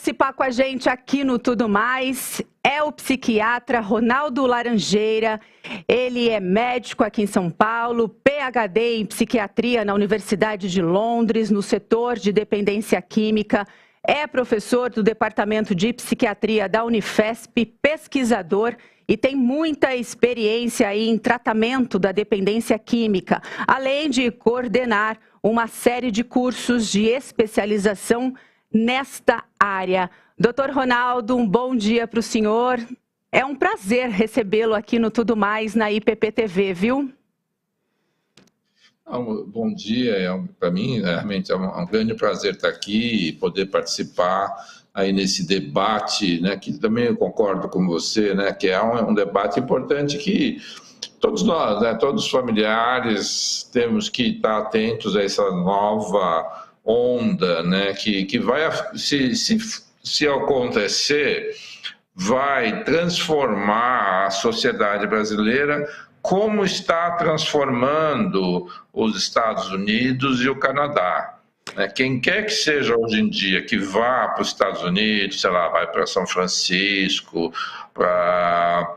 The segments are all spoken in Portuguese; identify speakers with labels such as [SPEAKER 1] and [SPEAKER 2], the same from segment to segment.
[SPEAKER 1] participar com a gente aqui no Tudo Mais é o psiquiatra Ronaldo Laranjeira. Ele é médico aqui em São Paulo, PhD em psiquiatria na Universidade de Londres, no setor de dependência química. É professor do Departamento de Psiquiatria da Unifesp, pesquisador e tem muita experiência aí em tratamento da dependência química, além de coordenar uma série de cursos de especialização nesta área. Doutor Ronaldo, um bom dia para o senhor. É um prazer recebê-lo aqui no Tudo Mais, na IPP-TV, viu?
[SPEAKER 2] Bom dia, para mim realmente é um grande prazer estar aqui e poder participar aí nesse debate, né, que também eu concordo com você, né, que é um debate importante que todos nós, né, todos os familiares temos que estar atentos a essa nova onda, né, que vai, se acontecer, vai transformar a sociedade brasileira como está transformando os Estados Unidos e o Canadá. Quem quer que seja hoje em dia que vá para os Estados Unidos, sei lá, vai para São Francisco, para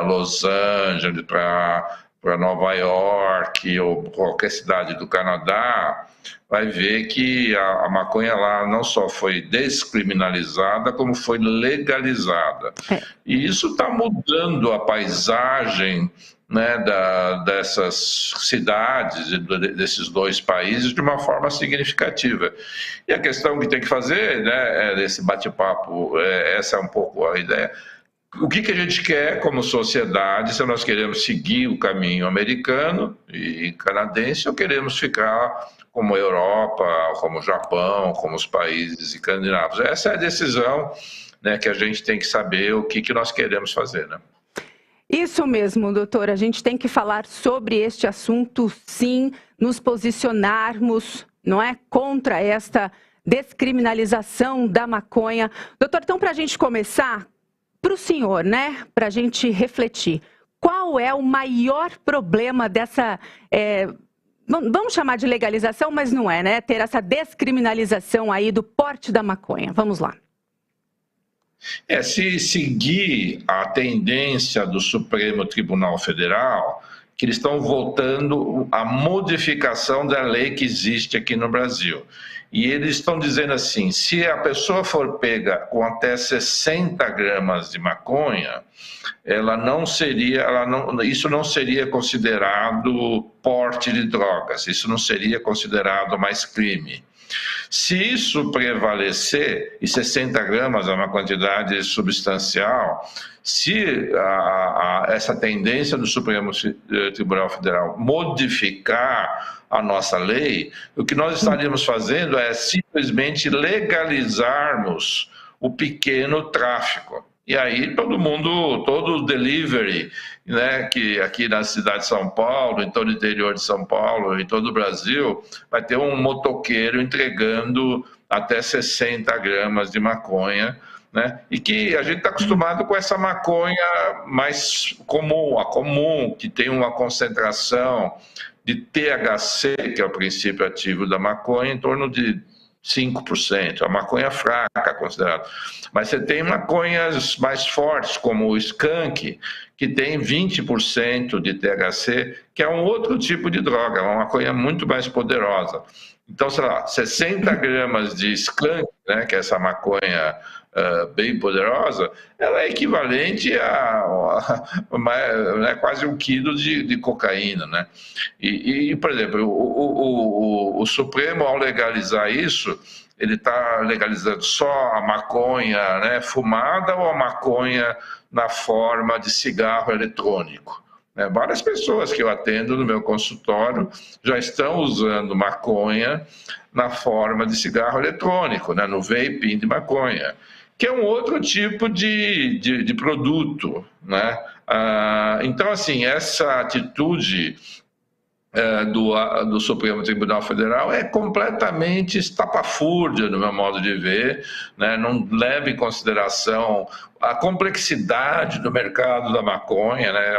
[SPEAKER 2] Los Angeles, para Nova York ou qualquer cidade do Canadá, vai ver que a maconha lá não só foi descriminalizada, como foi legalizada. E isso está mudando a paisagem, né, dessas cidades, desses dois países, de uma forma significativa. E a questão que tem que fazer, né, desse bate-papo, essa é um pouco a ideia. O que a gente quer como sociedade, se nós queremos seguir o caminho americano e canadense, ou queremos ficar como a Europa, como o Japão, como os países escandinavos. Essa é a decisão, né, que a gente tem que saber o que nós queremos fazer, né?
[SPEAKER 1] Isso mesmo, doutor. A gente tem que falar sobre este assunto, sim, nos posicionarmos, não é, contra esta descriminalização da maconha. Doutor, então, para a gente começar, para o senhor, né, para a gente refletir, qual é o maior problema dessa, vamos chamar de legalização, mas não é, né, ter essa descriminalização aí do porte da maconha? Vamos lá.
[SPEAKER 2] Se seguir a tendência do Supremo Tribunal Federal, que eles estão voltando à modificação da lei que existe aqui no Brasil. E eles estão dizendo assim, se a pessoa for pega com até 60 gramas de maconha, isso não seria considerado porte de drogas, isso não seria considerado mais crime. Se isso prevalecer, e 60 gramas é uma quantidade substancial, se essa tendência do Supremo Tribunal Federal modificar a nossa lei, o que nós estaríamos fazendo é simplesmente legalizarmos o pequeno tráfico. E aí todo o delivery, né, que aqui na cidade de São Paulo, em todo o interior de São Paulo, em todo o Brasil, vai ter um motoqueiro entregando até 60 gramas de maconha, né? E que a gente está acostumado com essa maconha mais comum, a comum, que tem uma concentração de THC, que é o princípio ativo da maconha, em torno de 5%, a maconha fraca considerada. Mas você tem maconhas mais fortes, como o skunk, que tem 20% de THC, que é um outro tipo de droga, uma maconha muito mais poderosa. Então, sei lá, 60 gramas de skunk, né, que é essa maconha bem poderosa, ela é equivalente a quase 1 quilo de cocaína, né? E, por exemplo, o Supremo, ao legalizar isso, ele está legalizando só a maconha, né, fumada, ou a maconha na forma de cigarro eletrônico? Várias pessoas que eu atendo no meu consultório já estão usando maconha na forma de cigarro eletrônico, né, no vaping de maconha, que é um outro tipo de produto, né? Então, assim, essa atitude do Supremo Tribunal Federal é completamente estapafúrdia, no meu modo de ver, né? Não leva em consideração a complexidade do mercado da maconha, né?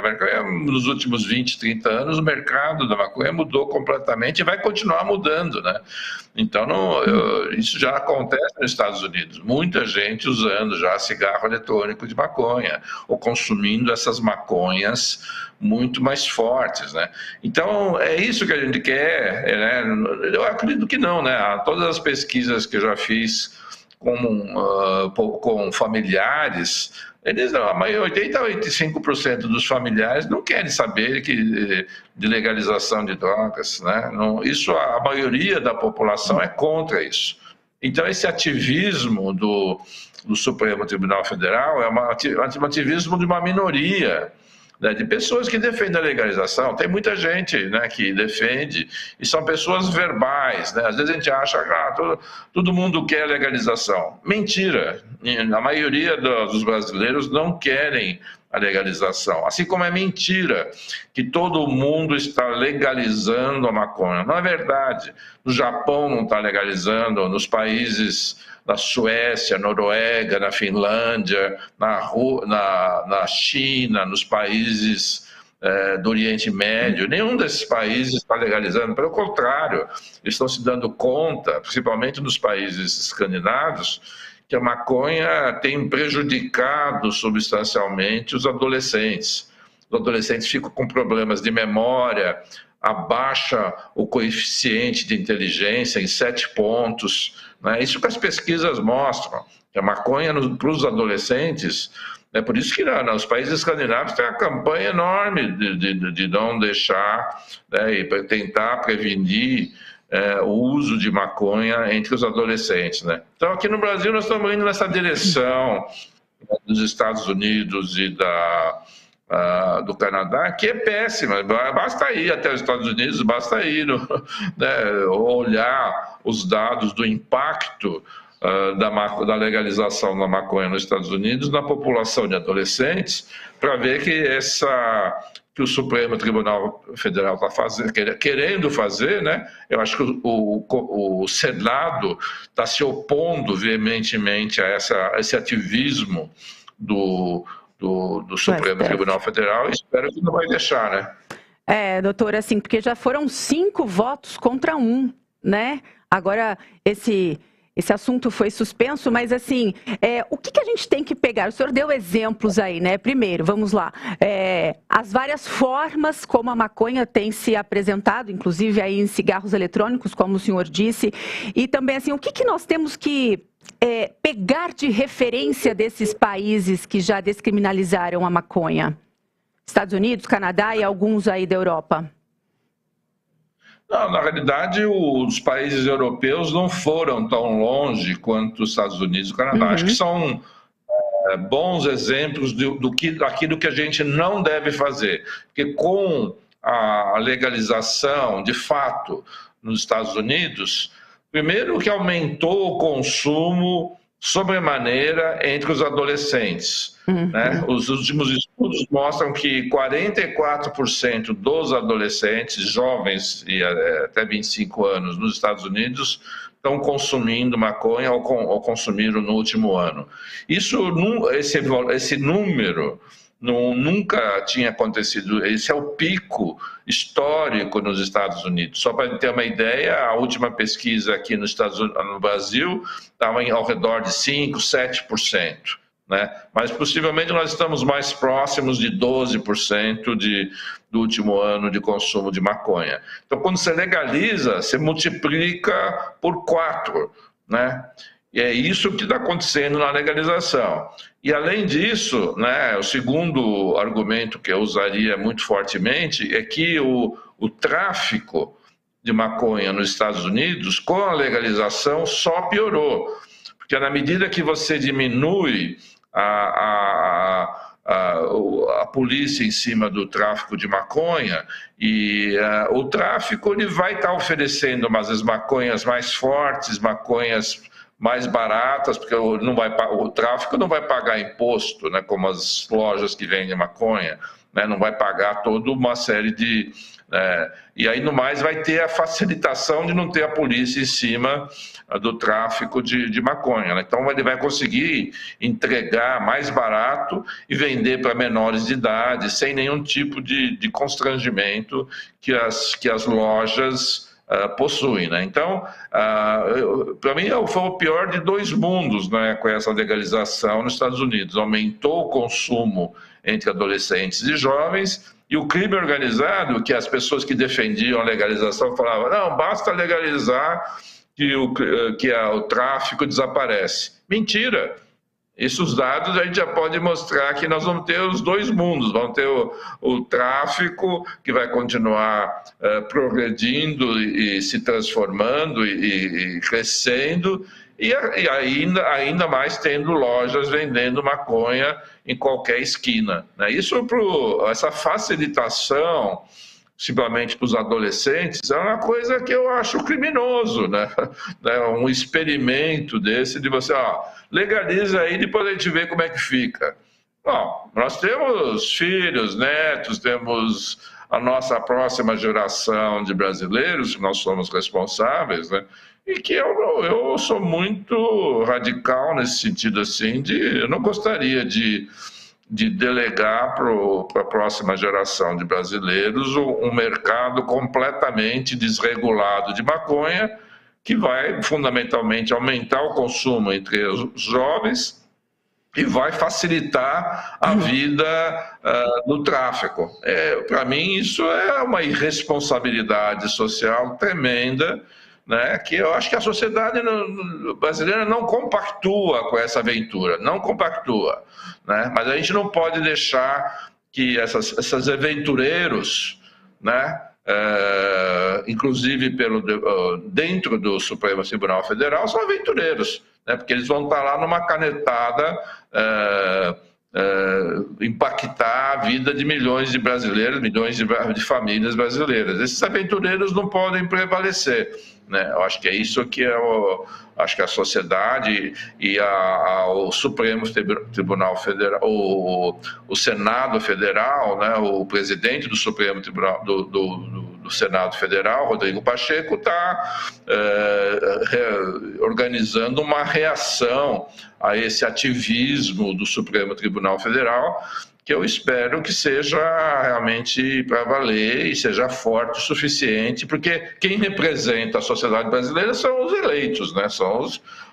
[SPEAKER 2] Nos últimos 20, 30 anos, o mercado da maconha mudou completamente e vai continuar mudando, né? Então, isso já acontece nos Estados Unidos. Muita gente usando já cigarro eletrônico de maconha ou consumindo essas maconhas muito mais fortes, né? Então, é isso que a gente quer, né? Eu acredito que não, né? Todas as pesquisas que eu já fiz com familiares, a maioria, 80% a 85% dos familiares não querem saber de legalização de drogas, né? Não, a maioria da população é contra isso. Então, esse ativismo do Supremo Tribunal Federal é um ativismo de uma minoria, né, de pessoas que defendem a legalização. Tem muita gente, né, que defende, e são pessoas verbais, né? Às vezes a gente acha que todo mundo quer legalização. Mentira! A maioria dos brasileiros não querem a legalização. Assim como é mentira que todo mundo está legalizando a maconha. Não é verdade. No Japão não está legalizando, nos países na Suécia, Noruega, na Finlândia, na China, nos países do Oriente Médio. Nenhum desses países está legalizando. Pelo contrário, eles estão se dando conta, principalmente nos países escandinavos, que a maconha tem prejudicado substancialmente os adolescentes. Os adolescentes ficam com problemas de memória, abaixa o coeficiente de inteligência em 7 pontos. Né? Isso que as pesquisas mostram, que a maconha para os adolescentes, é por isso que nos países escandinavos tem uma campanha enorme de não deixar, né, e tentar prevenir o uso de maconha entre os adolescentes, né? Então, aqui no Brasil, nós estamos indo nessa direção dos Estados Unidos e do Canadá, que é péssima. Basta ir até os Estados Unidos, basta ir, né, olhar os dados do impacto da legalização da maconha nos Estados Unidos na população de adolescentes, para ver que o Supremo Tribunal Federal está querendo fazer, né? Eu acho que o Senado está se opondo veementemente a esse ativismo do Supremo Tribunal Federal, e espero que não vai deixar, né?
[SPEAKER 1] Doutora, assim, porque já foram 5 votos contra 1, né? Agora, esse assunto foi suspenso, mas assim, o que a gente tem que pegar? O senhor deu exemplos aí, né? Primeiro, vamos lá, as várias formas como a maconha tem se apresentado, inclusive aí em cigarros eletrônicos, como o senhor disse, e também assim, o que nós temos que pegar de referência desses países que já descriminalizaram a maconha? Estados Unidos, Canadá e alguns aí da Europa.
[SPEAKER 2] Não, na realidade, os países europeus não foram tão longe quanto os Estados Unidos e o Canadá. Acho que são bons exemplos daquilo que a gente não deve fazer. Porque com a legalização, de fato, nos Estados Unidos, primeiro que aumentou o consumo sobremaneira entre os adolescentes. Né? Os últimos estudos mostram que 44% dos adolescentes, jovens e até 25 anos nos Estados Unidos, estão consumindo maconha ou consumiram no último ano. Esse número nunca tinha acontecido. Esse é o pico histórico nos Estados Unidos. Só para ter uma ideia, a última pesquisa aqui no Brasil estava ao redor de 5%, 7%. Né? Mas possivelmente nós estamos mais próximos de 12% do último ano de consumo de maconha. Então, quando você legaliza, você multiplica por 4, né? E é isso que está acontecendo na legalização. E, além disso, né, o segundo argumento que eu usaria muito fortemente é que o tráfico de maconha nos Estados Unidos, com a legalização, só piorou. Porque, na medida que você diminui a polícia em cima do tráfico de maconha, e o tráfico ele vai estar oferecendo umas maconhas mais fortes, maconhas mais baratas, porque o tráfico não vai pagar imposto, né, como as lojas que vendem maconha, né, não vai pagar toda uma série de... e aí, no mais, vai ter a facilitação de não ter a polícia em cima do tráfico de maconha, né? Então, ele vai conseguir entregar mais barato e vender para menores de idade, sem nenhum tipo de constrangimento que as lojas possuem, né? Então, para mim, foi o pior de dois mundos, né, com essa legalização nos Estados Unidos. Aumentou o consumo entre adolescentes e jovens, e o crime organizado, que as pessoas que defendiam a legalização falavam, não, basta legalizar que o tráfico desaparece. Mentira! Esses dados a gente já pode mostrar que nós vamos ter os dois mundos, vamos ter o tráfico que vai continuar progredindo e se transformando e crescendo, e ainda mais tendo lojas vendendo maconha em qualquer esquina, né? Essa facilitação, simplesmente para os adolescentes, é uma coisa que eu acho criminoso, né? Um experimento desse de você, legaliza aí, depois a gente vê como é que fica. Bom, nós temos filhos, netos, temos a nossa próxima geração de brasileiros, que nós somos responsáveis, né? E que eu sou muito radical nesse sentido, assim, eu não gostaria de delegar para a próxima geração de brasileiros um mercado completamente desregulado de maconha, que vai fundamentalmente aumentar o consumo entre os jovens e vai facilitar a vida do tráfico. Para mim, isso é uma irresponsabilidade social tremenda, né, que eu acho que a sociedade brasileira não compactua com essa aventura, não compactua, né? Mas a gente não pode deixar que esses aventureiros, né, inclusive dentro do Supremo Tribunal Federal, são aventureiros, né, porque eles vão estar lá numa canetada impactar a vida de milhões de brasileiros, milhões de famílias brasileiras. Esses aventureiros não podem prevalecer, né? Eu acho que é isso que acho que a sociedade e o Supremo Tribunal Federal, o Senado Federal, né, o presidente do Supremo Tribunal do Senado Federal, Rodrigo Pacheco, está organizando uma reação a esse ativismo do Supremo Tribunal Federal, que eu espero que seja realmente para valer e seja forte o suficiente, porque quem representa a sociedade brasileira são os eleitos, né? São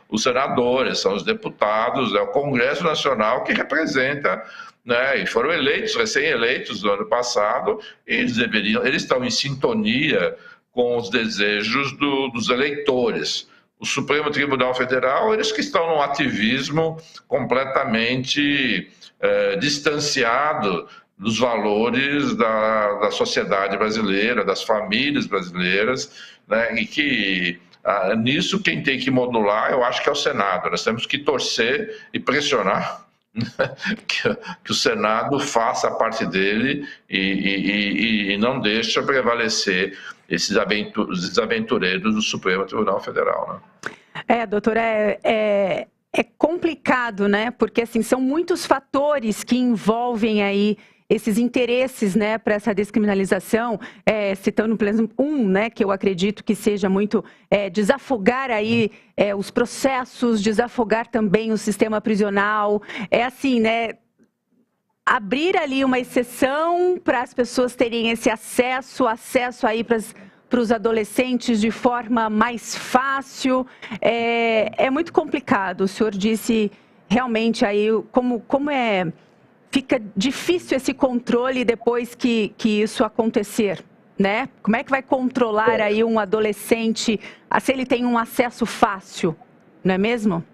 [SPEAKER 2] os senadores, são os deputados, é o Congresso Nacional que representa, né? E foram eleitos, recém-eleitos no ano passado, e eles estão em sintonia com os desejos dos eleitores. O Supremo Tribunal Federal, eles que estão num ativismo completamente distanciado dos valores da sociedade brasileira, das famílias brasileiras, né? E que nisso quem tem que modular, eu acho que é o Senado. Nós temos que torcer e pressionar que o Senado faça a parte dele e não deixe prevalecer esses aventureiros do Supremo Tribunal Federal, né?
[SPEAKER 1] Doutor, é complicado, né? Porque assim, são muitos fatores que envolvem aí esses interesses, né, para essa descriminalização, citando, por exemplo, né, que eu acredito que seja muito desafogar aí os processos, desafogar também o sistema prisional, assim, né, abrir ali uma exceção para as pessoas terem esse acesso aí para os adolescentes de forma mais fácil, é muito complicado. O senhor disse realmente aí como fica difícil esse controle depois que isso acontecer, né? Como é que vai controlar aí um adolescente, se ele tem um acesso fácil, não é mesmo?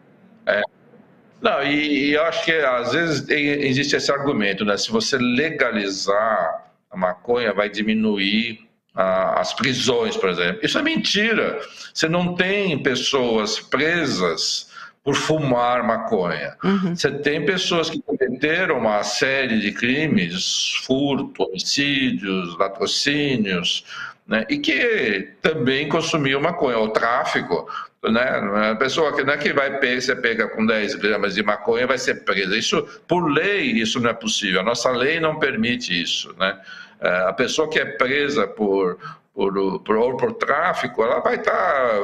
[SPEAKER 2] Não, e eu acho que às vezes existe esse argumento, né? Se você legalizar a maconha, vai diminuir as prisões, por exemplo. Isso é mentira. Você não tem pessoas presas por fumar maconha. Você tem pessoas que cometeram uma série de crimes, furto, homicídios, latrocínios, né, e que também consumiam maconha. O tráfico né? A pessoa que não é que vai ser pega com 10 gramas de maconha vai ser presa. Isso, por lei, isso não é possível. A nossa lei não permite isso, né? A pessoa que é presa por tráfico, ela vai estar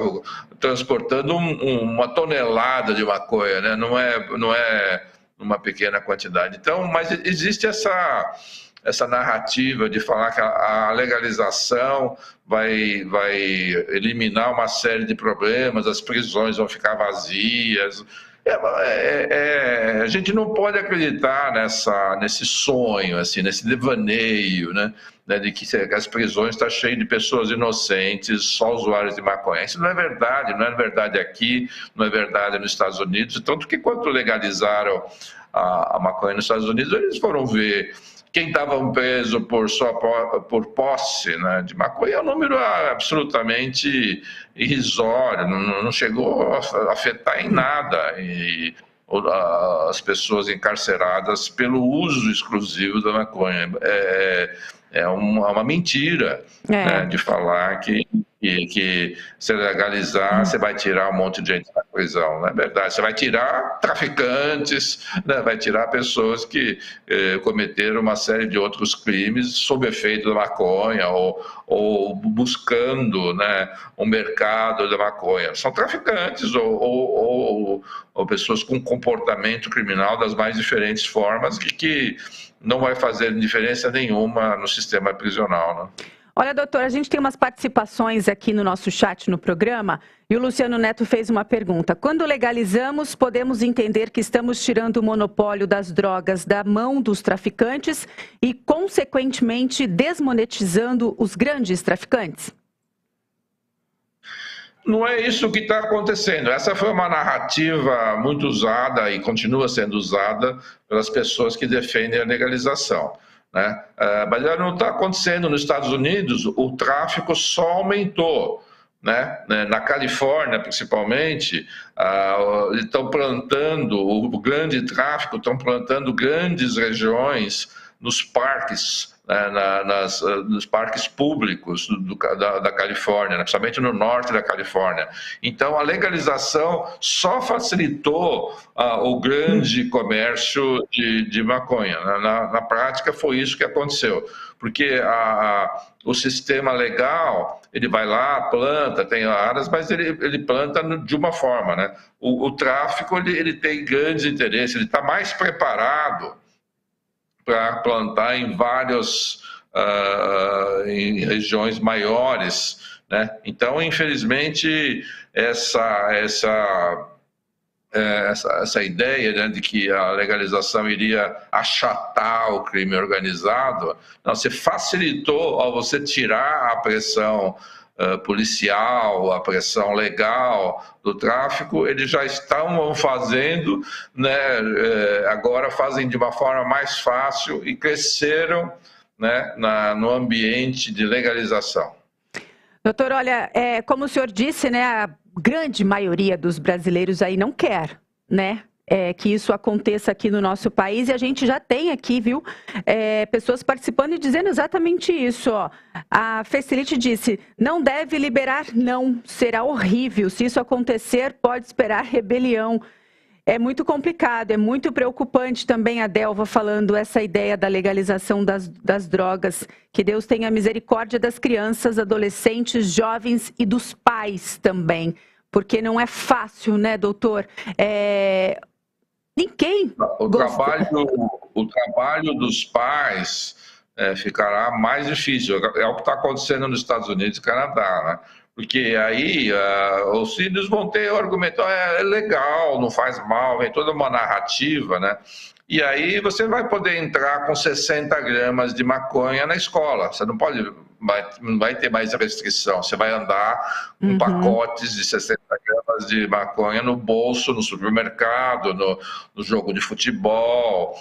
[SPEAKER 2] transportando uma tonelada de maconha, né? Não é uma pequena quantidade. Então, mas existe essa narrativa de falar que a legalização vai eliminar uma série de problemas, as prisões vão ficar vazias. A gente não pode acreditar nesse sonho, assim, nesse devaneio, né, de que as prisões estão cheias de pessoas inocentes, só usuários de maconha. Isso não é verdade aqui, não é verdade nos Estados Unidos. Tanto que quando legalizaram a maconha nos Estados Unidos, eles foram ver quem estava preso por posse, né, de maconha, é um número absolutamente irrisório, não chegou a afetar em nada as pessoas encarceradas pelo uso exclusivo da maconha. É uma mentira, né, de falar que se legalizar, você vai tirar um monte de gente da prisão. Não é verdade. Você vai tirar traficantes, né, vai tirar pessoas que cometeram uma série de outros crimes sob efeito da maconha ou buscando, né, um mercado da maconha. São traficantes ou pessoas com comportamento criminal das mais diferentes formas que não vai fazer diferença nenhuma no sistema prisional, né?
[SPEAKER 1] Olha, doutor, a gente tem umas participações aqui no nosso chat no programa e o Luciano Neto fez uma pergunta. Quando legalizamos, podemos entender que estamos tirando o monopólio das drogas da mão dos traficantes e, consequentemente, desmonetizando os grandes traficantes?
[SPEAKER 2] Não é isso que está acontecendo. Essa foi uma narrativa muito usada e continua sendo usada pelas pessoas que defendem a legalização, né? Mas não está acontecendo nos Estados Unidos. O tráfico só aumentou, né? Na Califórnia, principalmente, eles estão plantando o grande tráfico, estão plantando grandes regiões nos parques, né, nos parques públicos da Califórnia, né, principalmente no norte da Califórnia. Então, a legalização só facilitou o grande comércio de maconha. Na prática, foi isso que aconteceu, porque o sistema legal, ele vai lá, planta, tem áreas, mas ele planta de uma forma, né? O tráfico, ele tem grandes interesses, ele está mais preparado para plantar em em regiões maiores, né? Então, infelizmente, essa ideia, né, de que a legalização iria achatar o crime organizado, não, você facilitou ao você tirar a pressão policial, a pressão legal do tráfico. Eles já estão fazendo, né, agora fazem de uma forma mais fácil e cresceram, né, no ambiente de legalização.
[SPEAKER 1] Doutor, olha, como o senhor disse, né, a grande maioria dos brasileiros aí não quer, né, que isso aconteça aqui no nosso país, e a gente já tem aqui, viu, pessoas participando e dizendo exatamente isso, ó. A Facilite disse, não deve liberar não, será horrível, se isso acontecer pode esperar rebelião. É muito complicado, é muito preocupante também a Delva falando essa ideia da legalização das drogas. Que Deus tenha misericórdia das crianças, adolescentes, jovens e dos pais também. Porque não é fácil, né, doutor? Ninguém gosta.
[SPEAKER 2] O trabalho dos pais ficará mais difícil. É o que está acontecendo nos Estados Unidos e Canadá, né? Porque aí os filhos vão ter o argumento, é legal, não faz mal, vem toda uma narrativa, né? E aí você vai poder entrar com 60 gramas de maconha na escola. Você não vai ter mais restrição. Você vai andar com pacotes de 60 gramas de maconha no bolso, no supermercado, no jogo de futebol,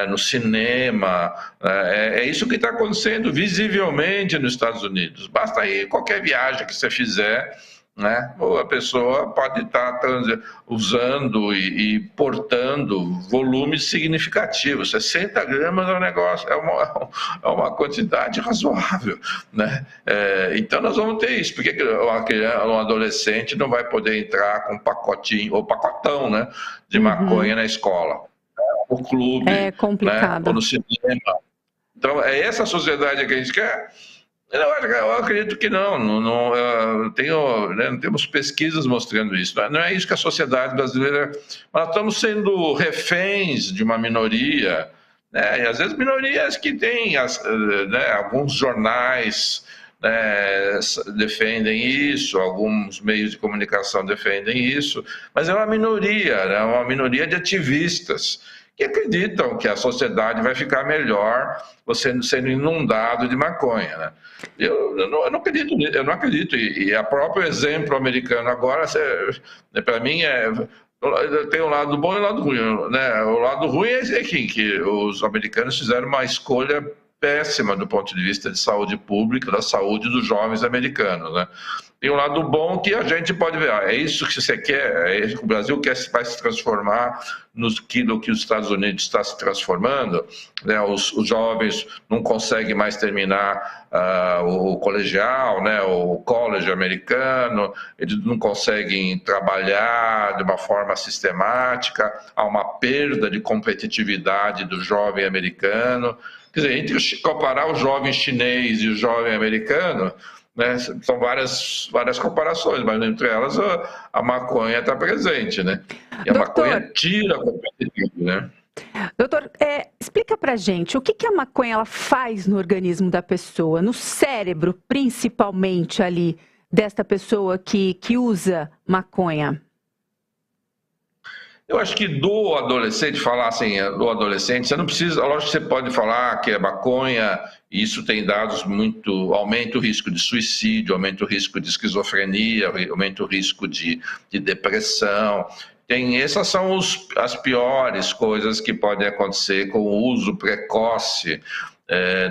[SPEAKER 2] no cinema. É isso que está acontecendo visivelmente nos Estados Unidos. Basta ir qualquer viagem que você fizer, né? Ou a pessoa pode estar usando e portando volumes significativos. 60 gramas é um negócio, é uma quantidade razoável, né? Então nós vamos ter isso. Por que um adolescente não vai poder entrar com um pacotinho, ou pacotão, né, de maconha na escola, no clube,
[SPEAKER 1] É complicado,
[SPEAKER 2] né, ou no cinema? Então, é essa sociedade que a gente quer? Eu acredito que não temos pesquisas mostrando isso. Não é isso que a sociedade brasileira... Nós estamos sendo reféns de uma minoria, né? E às vezes minorias que têm, né, alguns jornais, né, defendem isso, alguns meios de comunicação defendem isso, mas é uma minoria, né, uma minoria de ativistas que acreditam que a sociedade vai ficar melhor você sendo inundado de maconha, né? Eu não acredito nisso, eu não acredito. E o próprio exemplo americano agora, para mim, tem um lado bom e um lado ruim, né? O lado ruim é que os americanos fizeram uma escolha péssima do ponto de vista de saúde pública, da saúde dos jovens americanos, né? Tem um lado bom que a gente pode ver, é isso que você quer, é isso que o Brasil vai se transformar no que os Estados Unidos está se transformando, né? Os jovens não conseguem mais terminar o colegial, né? O college americano, eles não conseguem trabalhar de uma forma sistemática, há uma perda de competitividade do jovem americano. Quer dizer, entre comparar o jovem chinês e o jovem americano, né, são várias comparações, mas entre elas a maconha está presente, né? E a maconha tira a competitividade, né?
[SPEAKER 1] Doutor, explica pra gente o que a maconha ela faz no organismo da pessoa, no cérebro, principalmente ali, desta pessoa que usa maconha.
[SPEAKER 2] Eu acho que do adolescente, falar assim, do adolescente, você não precisa, lógico que você pode falar que é maconha, e isso tem dados muito, aumenta o risco de suicídio, aumenta o risco de esquizofrenia, aumenta o risco de depressão. Essas são as piores coisas que podem acontecer com o uso precoce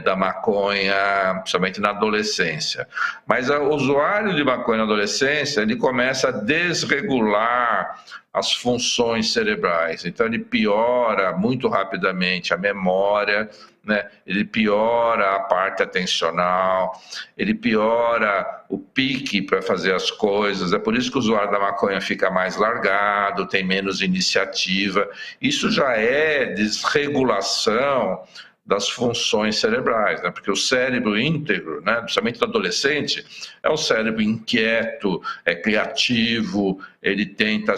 [SPEAKER 2] da maconha, principalmente na adolescência. Mas o usuário de maconha na adolescência, ele começa a desregular as funções cerebrais. Então, ele piora muito rapidamente a memória, né? Ele piora a parte atencional, ele piora o pique para fazer as coisas. É por isso que o usuário da maconha fica mais largado, tem menos iniciativa. Isso já é desregulação das funções cerebrais, né? Porque o cérebro íntegro, né, principalmente do adolescente, é um cérebro inquieto, é criativo, ele tenta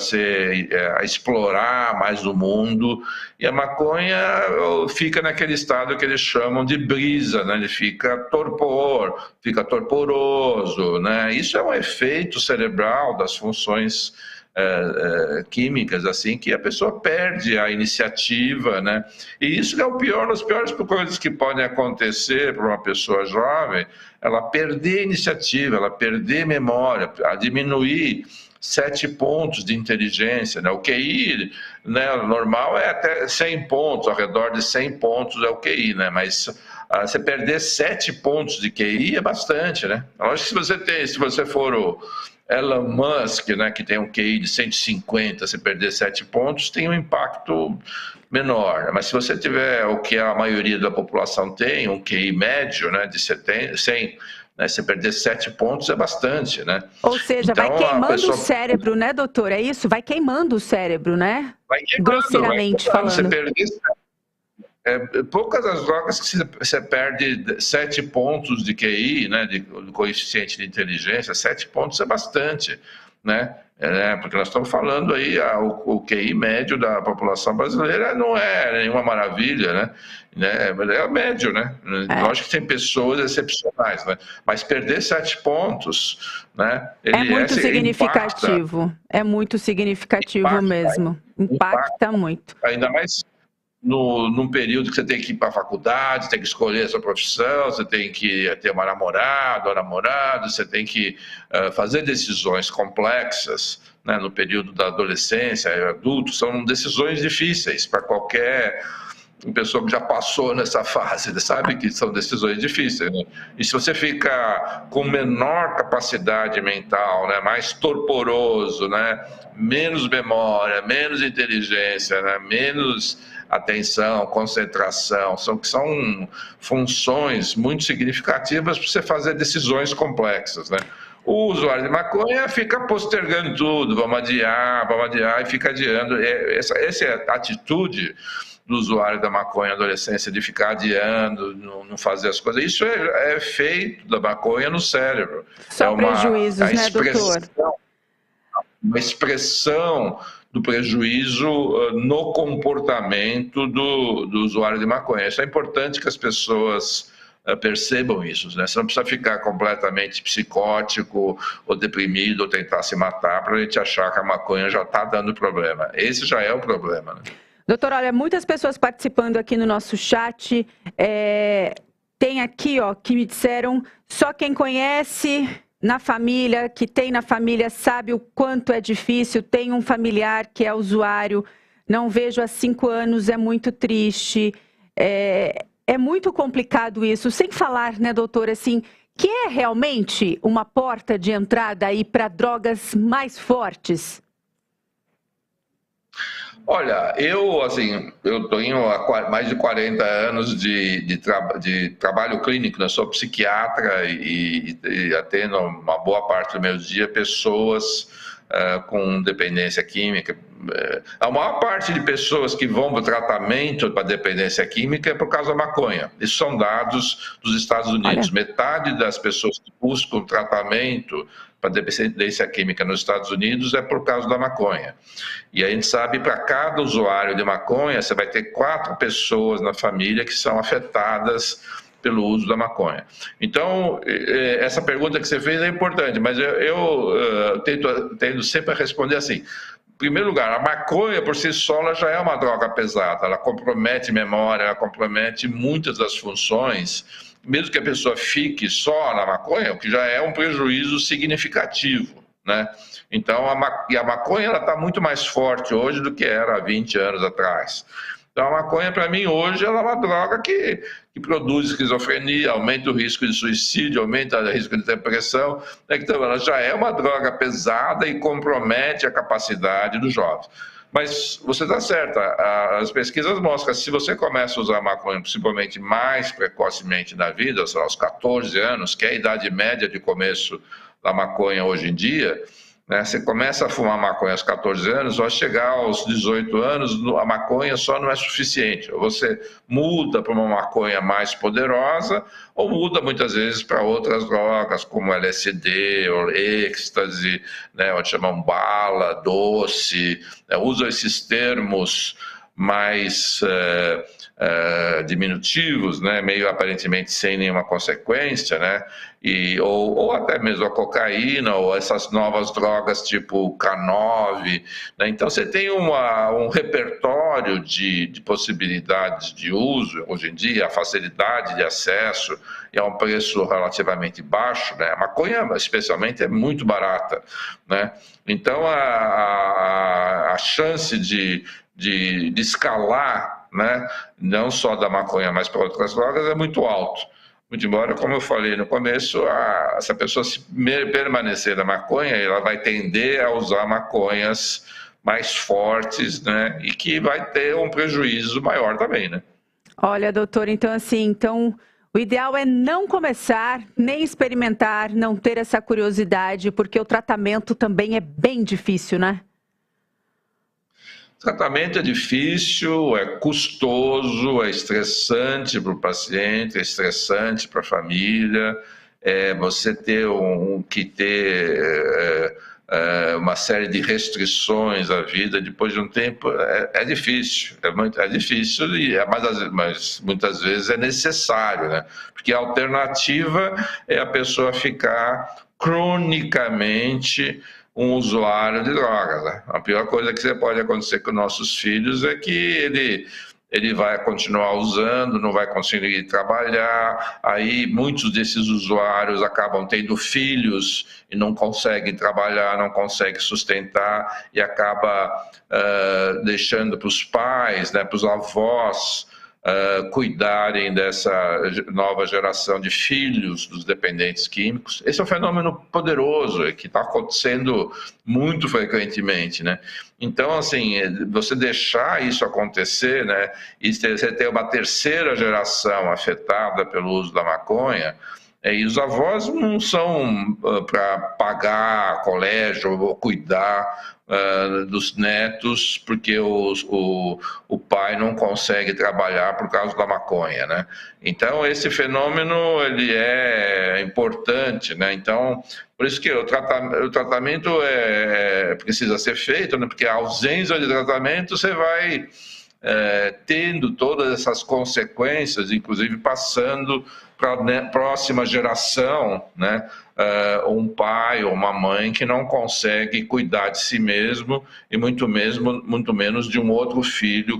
[SPEAKER 2] explorar mais o mundo, e a maconha fica naquele estado que eles chamam de brisa, né? Ele fica torpor, fica torporoso, né? Isso é um efeito cerebral das funções químicas, assim, que a pessoa perde a iniciativa, né? E isso é o pior, das piores coisas que podem acontecer para uma pessoa jovem, ela perder iniciativa, ela perder memória, a diminuir 7 pontos de inteligência, né? O QI, né, normal é até 100 pontos, ao redor de 100 pontos é o QI, né? Mas você perder 7 pontos de QI é bastante, né? Lógico que se você for o Elon Musk, né, que tem um QI de 150, se perder 7 pontos, tem um impacto menor. Mas se você tiver o que a maioria da população tem, um QI médio, né, de 100, né, se perder 7 pontos é bastante, né?
[SPEAKER 1] Ou seja, então, vai queimando o cérebro, né, doutor? É isso? Vai queimando o cérebro, né?
[SPEAKER 2] Vai queimando,
[SPEAKER 1] grosseiramente falando.
[SPEAKER 2] Você perder poucas as drogas que você perde 7 pontos de QI, né, de coeficiente de inteligência. 7 pontos é bastante, né? Porque nós estamos falando aí, o QI médio da população brasileira não é nenhuma maravilha, né? É médio, né? Lógico que tem pessoas excepcionais, né? Mas perder 7 pontos, né?
[SPEAKER 1] É muito significativo. É muito significativo mesmo. Impacta muito.
[SPEAKER 2] Ainda mais num período que você tem que ir para a faculdade, tem que escolher a sua profissão, você tem que ter uma namorada ou namorado, você tem que fazer decisões complexas, né, no período da adolescência, adulto, são decisões difíceis para qualquer pessoa que já passou nessa fase, sabe que são decisões difíceis, né? E se você fica com menor capacidade mental, né, mais torporoso, né, menos memória, menos inteligência, né, menos atenção, concentração, são funções muito significativas para você fazer decisões complexas, né? O usuário de maconha fica postergando tudo, vamos adiar, e fica adiando. Essa é a atitude do usuário da maconha na adolescência, de ficar adiando, não fazer as coisas. Isso é efeito da maconha no cérebro.
[SPEAKER 1] Só prejuízos, né, doutor?
[SPEAKER 2] Uma expressão do prejuízo no comportamento do usuário de maconha. Isso é importante que as pessoas percebam isso, né? Você não precisa ficar completamente psicótico ou deprimido ou tentar se matar para a gente achar que a maconha já está dando problema. Esse já é o problema, né?
[SPEAKER 1] Doutor, olha, muitas pessoas participando aqui no nosso chat. Tem aqui, ó, que me disseram, só quem conhece na família, que tem na família, sabe o quanto é difícil. Tem um familiar que é usuário, não vejo há 5 anos, é muito triste. É muito complicado isso, sem falar, né, doutor, assim, que é realmente uma porta de entrada aí para drogas mais fortes?
[SPEAKER 2] Olha, eu tenho mais de 40 anos de trabalho clínico, né? Sou psiquiatra e atendo uma boa parte do meu dia pessoas com dependência química. A maior parte de pessoas que vão para o tratamento para dependência química é por causa da maconha. Isso são dados dos Estados Unidos. Olha. Metade das pessoas que buscam tratamento para dependência química nos Estados Unidos é por causa da maconha. E a gente sabe, para cada usuário de maconha, você vai ter 4 pessoas na família que são afetadas pelo uso da maconha. Então, essa pergunta que você fez é importante, mas eu tento sempre responder assim. Em primeiro lugar, a maconha por si só ela já é uma droga pesada, ela compromete memória, ela compromete muitas das funções, mesmo que a pessoa fique só na maconha, o que já é um prejuízo significativo, né? Então, a maconha está muito mais forte hoje do que era há 20 anos atrás. Então, a maconha, para mim, hoje, ela é uma droga que produz esquizofrenia, aumenta o risco de suicídio, aumenta o risco de depressão. Então, ela já é uma droga pesada e compromete a capacidade dos jovens. Mas você está certa, as pesquisas mostram que se você começa a usar maconha, principalmente mais precocemente na vida, sei lá, aos 14 anos, que é a idade média de começo da maconha hoje em dia, né? Você começa a fumar maconha aos 14 anos, ao chegar aos 18 anos, a maconha só não é suficiente. Ou você muda para uma maconha mais poderosa, ou muda muitas vezes para outras drogas, como LSD, ou êxtase, né? Ou chamam bala, doce, né? Usam esses termos mais diminutivos, né? Meio aparentemente sem nenhuma consequência, né? Ou até mesmo a cocaína, ou essas novas drogas tipo K9, né? Então você tem um repertório de possibilidades de uso hoje em dia, a facilidade de acesso e a um preço relativamente baixo, né? A maconha, especialmente, é muito barata, né? Então a chance de escalar, né, não só da maconha, mas para outras drogas, é muito alto. Muito embora, como eu falei no começo, se a pessoa permanecer na maconha, ela vai tender a usar maconhas mais fortes, né, e que vai ter um prejuízo maior também, né?
[SPEAKER 1] Olha, doutor, então o ideal é não começar, nem experimentar, não ter essa curiosidade, porque o tratamento também é bem difícil, né?
[SPEAKER 2] O tratamento é difícil, é custoso, é estressante para o paciente, é estressante para a família. Você ter uma série de restrições à vida depois de um tempo é difícil, é difícil, mas muitas vezes é necessário, né? Porque a alternativa é a pessoa ficar cronicamente um usuário de drogas, né? A pior coisa que pode acontecer com nossos filhos é que ele vai continuar usando, não vai conseguir trabalhar, aí muitos desses usuários acabam tendo filhos e não conseguem trabalhar, não conseguem sustentar e acaba deixando para os pais, né, para os avós, cuidarem dessa nova geração de filhos dos dependentes químicos. Esse é um fenômeno poderoso que está acontecendo muito frequentemente, né? Então, assim, você deixar isso acontecer, né, e você ter uma terceira geração afetada pelo uso da maconha, e os avós não são para pagar colégio ou cuidar dos netos porque o pai não consegue trabalhar por causa da maconha, né? Então, esse fenômeno ele é importante, né? Então, por isso que o tratamento precisa ser feito, né? Porque a ausência de tratamento você vai tendo todas essas consequências, inclusive passando para a próxima geração, né? Um pai ou uma mãe que não consegue cuidar de si mesmo e muito menos de um outro filho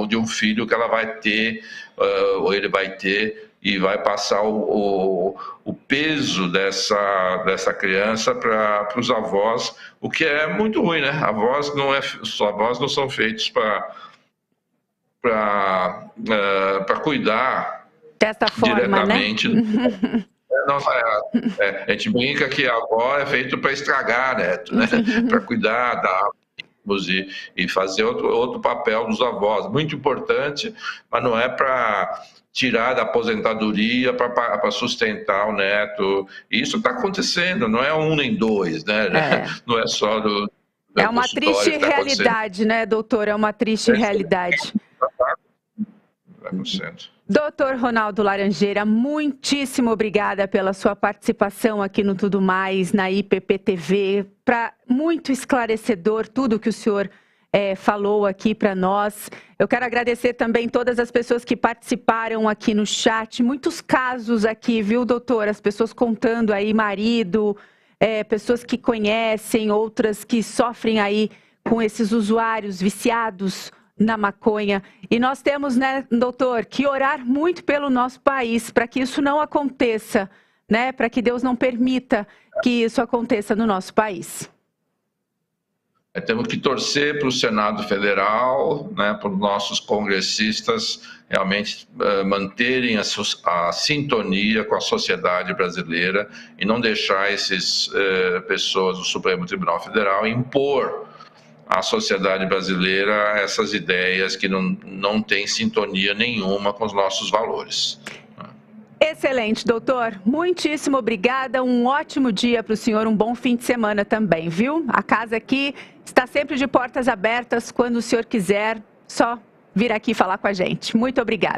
[SPEAKER 2] de um filho que ela vai ter ou ele vai ter e vai passar o peso dessa criança para os avós, o que é muito ruim, né? Os avós não são feitos para cuidar
[SPEAKER 1] dessa forma,
[SPEAKER 2] diretamente,
[SPEAKER 1] né?
[SPEAKER 2] A gente brinca que a avó é feito para estragar neto, né? Para cuidar e fazer outro papel dos avós, muito importante, mas não é para tirar da aposentadoria para sustentar o neto. E isso está acontecendo, não é um nem dois, né? Não é só do
[SPEAKER 1] é uma triste realidade, né, doutor? É uma triste realidade. Doutor Ronaldo Laranjeira, muitíssimo obrigada pela sua participação aqui no Tudo Mais, na IPP-TV. Muito esclarecedor tudo que o senhor falou aqui para nós. Eu quero agradecer também todas as pessoas que participaram aqui no chat. Muitos casos aqui, viu, doutor? As pessoas contando aí, marido, pessoas que conhecem, outras que sofrem aí com esses usuários viciados na maconha. E nós temos, né, doutor, que orar muito pelo nosso país para que isso não aconteça, né? Para que Deus não permita que isso aconteça no nosso país.
[SPEAKER 2] Temos que torcer para o Senado Federal, né, para os nossos congressistas realmente manterem a sintonia com a sociedade brasileira e não deixar essas pessoas do Supremo Tribunal Federal impor à sociedade brasileira essas ideias que não têm sintonia nenhuma com os nossos valores.
[SPEAKER 1] Excelente, doutor. Muitíssimo obrigada. Um ótimo dia para o senhor, um bom fim de semana também, viu? A casa aqui está sempre de portas abertas. Quando o senhor quiser, só vir aqui falar com a gente. Muito obrigada.